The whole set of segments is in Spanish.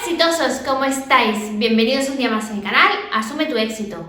Exitosos, ¿cómo estáis? Bienvenidos un día más al canal Asume tu éxito.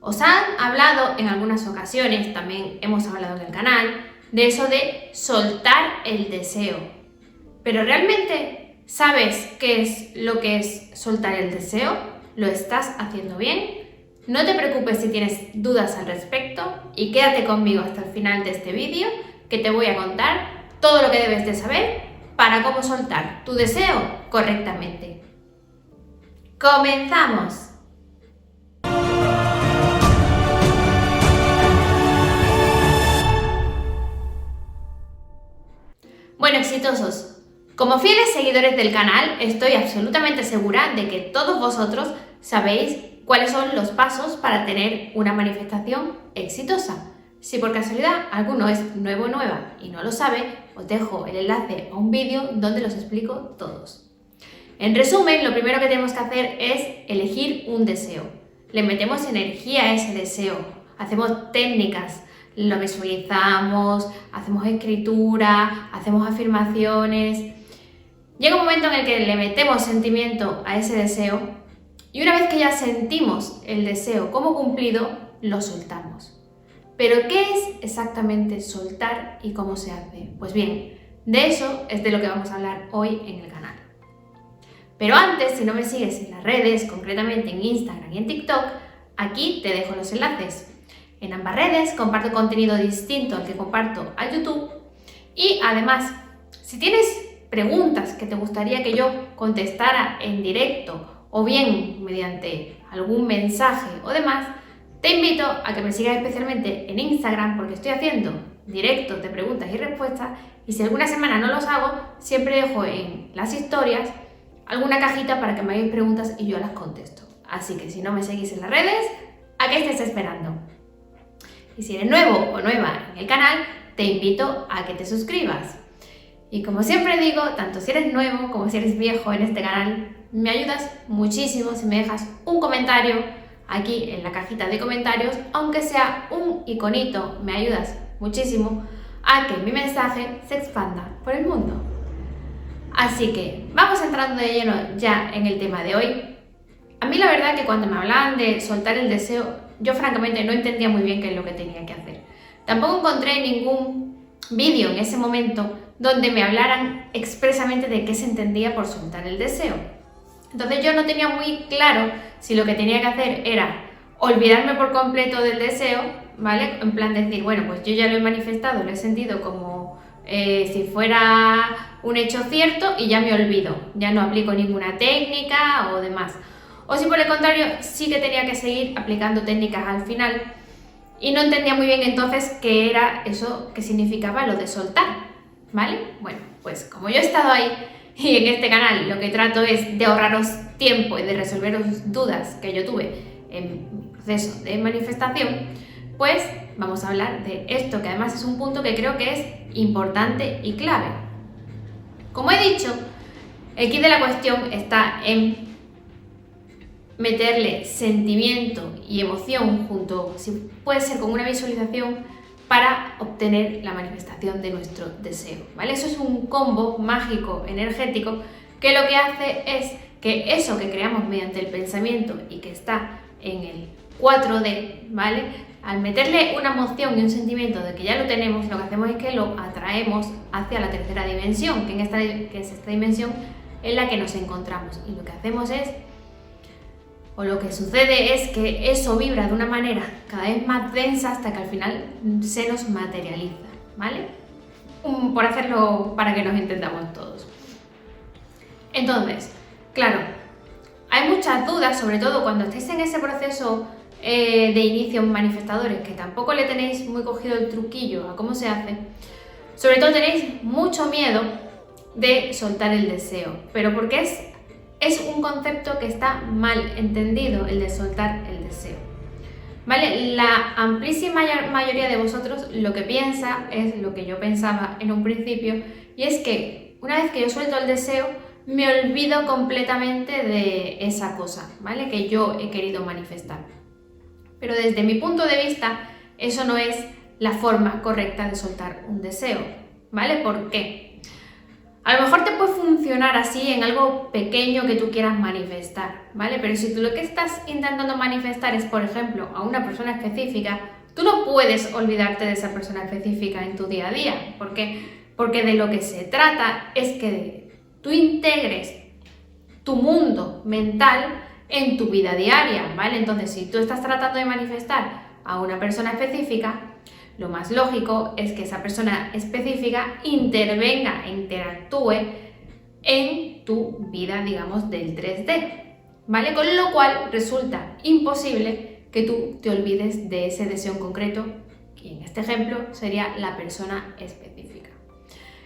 Os han hablado en algunas ocasiones, también hemos hablado en el canal, de eso de soltar el deseo. Pero ¿realmente sabes qué es lo que es soltar el deseo? ¿Lo estás haciendo bien? No te preocupes si tienes dudas al respecto y quédate conmigo hasta el final de este vídeo que te voy a contar todo lo que debes de saber para cómo soltar tu deseo correctamente. ¡Comenzamos! Bueno, exitosos, como fieles seguidores del canal, estoy absolutamente segura de que todos vosotros sabéis cuáles son los pasos para tener una manifestación exitosa. Si por casualidad alguno es nuevo o nueva y no lo sabe, os dejo el enlace a un vídeo donde los explico todos. En resumen, lo primero que tenemos que hacer es elegir un deseo. Le metemos energía a ese deseo, hacemos técnicas, lo visualizamos, hacemos escritura, hacemos afirmaciones. Llega un momento en el que le metemos sentimiento a ese deseo y una vez que ya sentimos el deseo como cumplido, lo soltamos. ¿Pero qué es exactamente soltar y cómo se hace? Pues bien, de eso es de lo que vamos a hablar hoy en el canal. Pero antes, si no me sigues en las redes, concretamente en Instagram y en TikTok, aquí te dejo los enlaces. En ambas redes comparto contenido distinto al que comparto a YouTube y además, si tienes preguntas que te gustaría que yo contestara en directo o bien mediante algún mensaje o demás, te invito a que me sigas especialmente en Instagram porque estoy haciendo directos de preguntas y respuestas y si alguna semana no los hago, siempre dejo en las historias alguna cajita para que me hagáis preguntas y yo las contesto. Así que si no me seguís en las redes, ¿a qué estés esperando? Y si eres nuevo o nueva en el canal, te invito a que te suscribas. Y como siempre digo, tanto si eres nuevo como si eres viejo en este canal, me ayudas muchísimo si me dejas un comentario aquí en la cajita de comentarios, aunque sea un iconito, me ayudas muchísimo a que mi mensaje se expanda por el mundo. Así que vamos entrando de lleno ya en el tema de hoy. A mí la verdad que cuando me hablaban de soltar el deseo, yo francamente no entendía muy bien qué es lo que tenía que hacer. Tampoco encontré ningún vídeo en ese momento donde me hablaran expresamente de qué se entendía por soltar el deseo. Entonces yo no tenía muy claro si lo que tenía que hacer era olvidarme por completo del deseo, ¿vale? En plan decir, bueno, pues yo ya lo he manifestado, lo he sentido como si fuera un hecho cierto y ya me olvido, ya no aplico ninguna técnica o demás. O si por el contrario sí que tenía que seguir aplicando técnicas al final y no entendía muy bien entonces qué era eso que significaba lo de soltar, ¿vale? Bueno, pues como yo he estado ahí y en este canal lo que trato es de ahorraros tiempo y de resolveros dudas que yo tuve en mi proceso de manifestación, pues vamos a hablar de esto, que además es un punto que creo que es importante y clave. Como he dicho, el quid de la cuestión está en meterle sentimiento y emoción junto, si puede ser con una visualización, para obtener la manifestación de nuestro deseo, ¿vale? Eso es un combo mágico, energético, que lo que hace es que eso que creamos mediante el pensamiento y que está en el 4D, ¿vale? Al meterle una emoción y un sentimiento de que ya lo tenemos, lo que hacemos es que lo atraemos hacia la tercera dimensión, que es esta dimensión en la que nos encontramos. Y lo que hacemos es, o lo que sucede es que eso vibra de una manera cada vez más densa hasta que al final se nos materializa, ¿vale? Por hacerlo para que nos entendamos todos. Entonces, claro, hay muchas dudas, sobre todo cuando estáis en ese proceso de inicios manifestadores, que tampoco le tenéis muy cogido el truquillo a cómo se hace. Sobre todo tenéis mucho miedo de soltar el deseo, pero porque es un concepto que está mal entendido, el de soltar el deseo, ¿vale? La amplísima mayoría de vosotros lo que piensa es lo que yo pensaba en un principio, y es que una vez que yo suelto el deseo, me olvido completamente de esa cosa, ¿vale? Que yo he querido manifestar. Pero desde mi punto de vista, eso no es la forma correcta de soltar un deseo, ¿vale? ¿Por qué? A lo mejor te puede funcionar así en algo pequeño que tú quieras manifestar, ¿vale? Pero si tú lo que estás intentando manifestar es, por ejemplo, a una persona específica, tú no puedes olvidarte de esa persona específica en tu día a día. ¿Por qué? Porque de lo que se trata es que tú integres tu mundo mental en tu vida diaria, ¿vale? Entonces, si tú estás tratando de manifestar a una persona específica, lo más lógico es que esa persona específica intervenga e interactúe en tu vida, digamos, del 3D, ¿vale? Con lo cual resulta imposible que tú te olvides de ese deseo en concreto, que en este ejemplo sería la persona específica.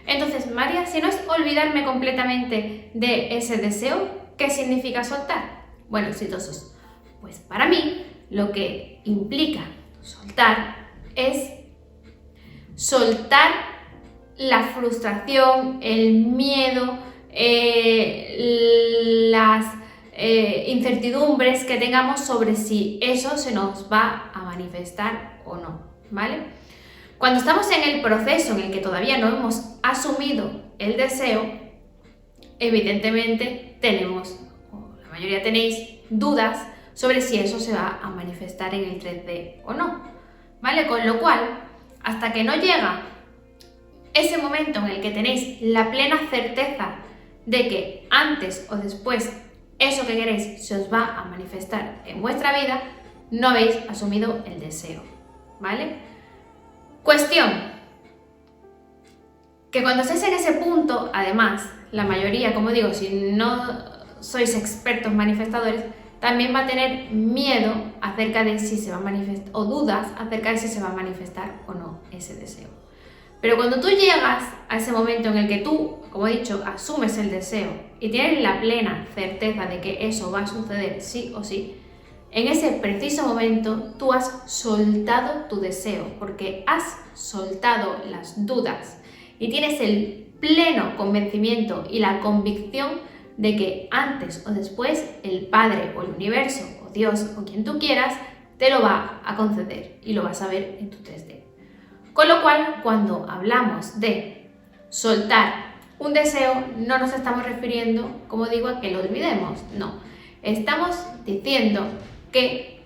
Entonces, María, si no es olvidarme completamente de ese deseo, ¿qué significa soltar? Bueno, exitosos. Pues para mí, lo que implica soltar es soltar la frustración, el miedo, las incertidumbres que tengamos sobre si eso se nos va a manifestar o no, ¿vale? Cuando estamos en el proceso en el que todavía no hemos asumido el deseo, evidentemente tenemos, o la mayoría tenéis, dudas sobre si eso se va a manifestar en el 3D o no, ¿vale? Con lo cual, hasta que no llega ese momento en el que tenéis la plena certeza de que antes o después eso que queréis se os va a manifestar en vuestra vida, no habéis asumido el deseo, ¿vale? Cuestión, que cuando estéis en ese punto, además, la mayoría, como digo, si no sois expertos manifestadores, también va a tener miedo acerca de si se va a manifestar, o dudas acerca de si se va a manifestar o no ese deseo. Pero cuando tú llegas a ese momento en el que tú, como he dicho, asumes el deseo y tienes la plena certeza de que eso va a suceder sí o sí, en ese preciso momento tú has soltado tu deseo, porque has soltado las dudas y tienes el pleno convencimiento y la convicción de que antes o después el Padre o el Universo o Dios o quien tú quieras te lo va a conceder y lo vas a ver en tu 3D. Con lo cual, cuando hablamos de soltar un deseo, no nos estamos refiriendo, como digo, a que lo olvidemos, no. Estamos diciendo que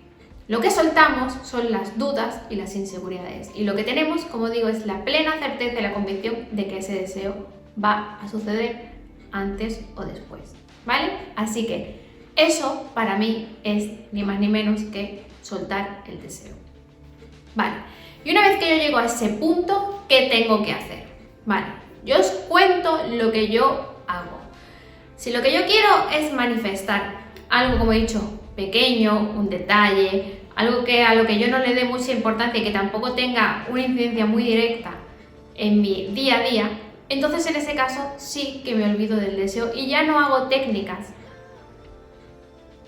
lo que soltamos son las dudas y las inseguridades. Y lo que tenemos, como digo, es la plena certeza y la convicción de que ese deseo va a suceder antes o después, ¿vale? Así que eso para mí es ni más ni menos que soltar el deseo. Vale, y una vez que yo llego a ese punto, ¿qué tengo que hacer? Vale, yo os cuento lo que yo hago. Si lo que yo quiero es manifestar algo, como he dicho, pequeño, un detalle, algo que a lo que yo no le dé mucha importancia y que tampoco tenga una incidencia muy directa en mi día a día, entonces en ese caso sí que me olvido del deseo y ya no hago técnicas,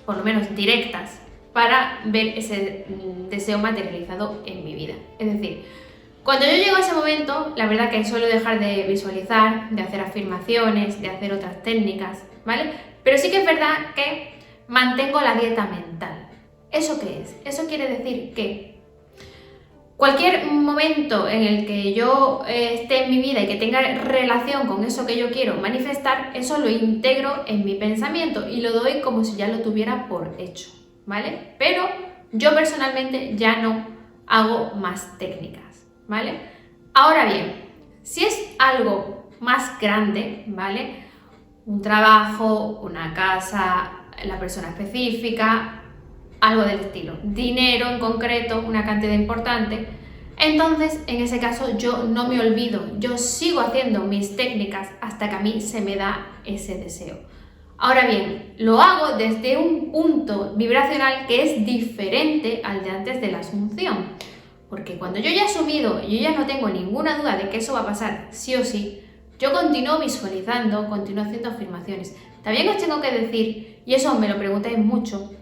por lo menos directas, para ver ese deseo materializado en mi vida. Es decir, cuando yo llego a ese momento, la verdad que suelo dejar de visualizar, de hacer afirmaciones, de hacer otras técnicas, ¿vale? Pero sí que es verdad que mantengo la dieta mental. ¿Eso qué es? Eso quiere decir que cualquier momento en el que yo esté en mi vida y que tenga relación con eso que yo quiero manifestar, eso lo integro en mi pensamiento y lo doy como si ya lo tuviera por hecho, ¿vale? Pero yo personalmente ya no hago más técnicas, ¿vale? Ahora bien, si es algo más grande, ¿vale? Un trabajo, una casa, la persona específica, algo del estilo, dinero en concreto, una cantidad importante, entonces en ese caso yo no me olvido, yo sigo haciendo mis técnicas hasta que a mí se me da ese deseo. Ahora bien, lo hago desde un punto vibracional que es diferente al de antes de la asunción, porque cuando yo ya he asumido y yo ya no tengo ninguna duda de que eso va a pasar sí o sí, yo continúo visualizando, continúo haciendo afirmaciones. También os tengo que decir, y eso me lo preguntáis mucho,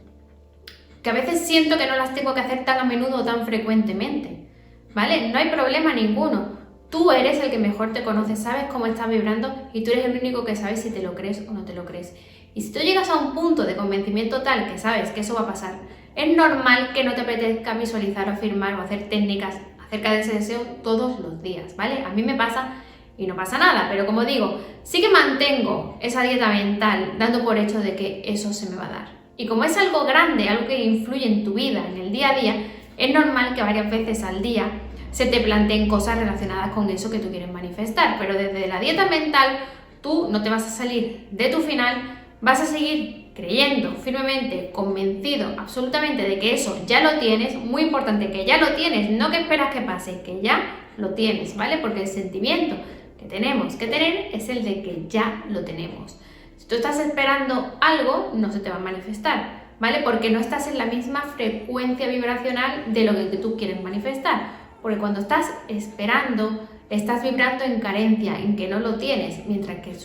que a veces siento que no las tengo que hacer tan a menudo o tan frecuentemente, ¿vale? No hay problema ninguno. Tú eres el que mejor te conoce, sabes cómo estás vibrando y tú eres el único que sabes si te lo crees o no te lo crees. Y si tú llegas a un punto de convencimiento tal que sabes que eso va a pasar, es normal que no te apetezca visualizar o afirmar o hacer técnicas acerca de ese deseo todos los días, ¿vale? A mí me pasa y no pasa nada, pero como digo, sí que mantengo esa dieta mental dando por hecho de que eso se me va a dar. Y como es algo grande, algo que influye en tu vida, en el día a día, es normal que varias veces al día se te planteen cosas relacionadas con eso que tú quieres manifestar, pero desde la dieta mental tú no te vas a salir de tu final, vas a seguir creyendo firmemente, convencido absolutamente de que eso ya lo tienes, muy importante que ya lo tienes, no que esperas que pase, que ya lo tienes, ¿vale? Porque el sentimiento que tenemos que tener es el de que ya lo tenemos. Si tú estás esperando algo, no se te va a manifestar, ¿vale? Porque no estás en la misma frecuencia vibracional de lo que tú quieres manifestar. Porque cuando estás esperando, estás vibrando en carencia, en que no lo tienes, mientras que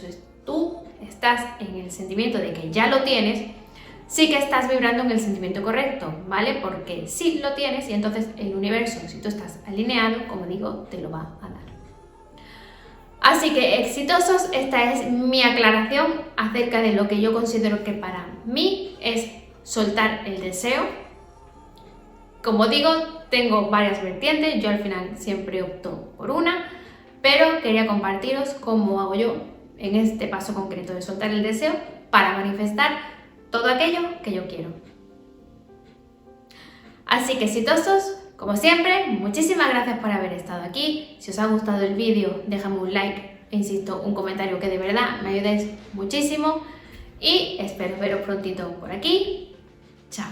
tú estás en el sentimiento de que ya lo tienes, sí que estás vibrando en el sentimiento correcto, ¿vale? Porque sí lo tienes y entonces el universo, si tú estás alineado, como digo, te lo va a dar. Así que exitosos, esta es mi aclaración acerca de lo que yo considero que para mí es soltar el deseo. Como digo, tengo varias vertientes, yo al final siempre opto por una, pero quería compartiros cómo hago yo en este paso concreto de soltar el deseo para manifestar todo aquello que yo quiero. Así que exitosos, como siempre, muchísimas gracias por haber estado aquí. Si os ha gustado el vídeo, déjame un like e insisto, un comentario que de verdad me ayudéis muchísimo y espero veros prontito por aquí. Chao.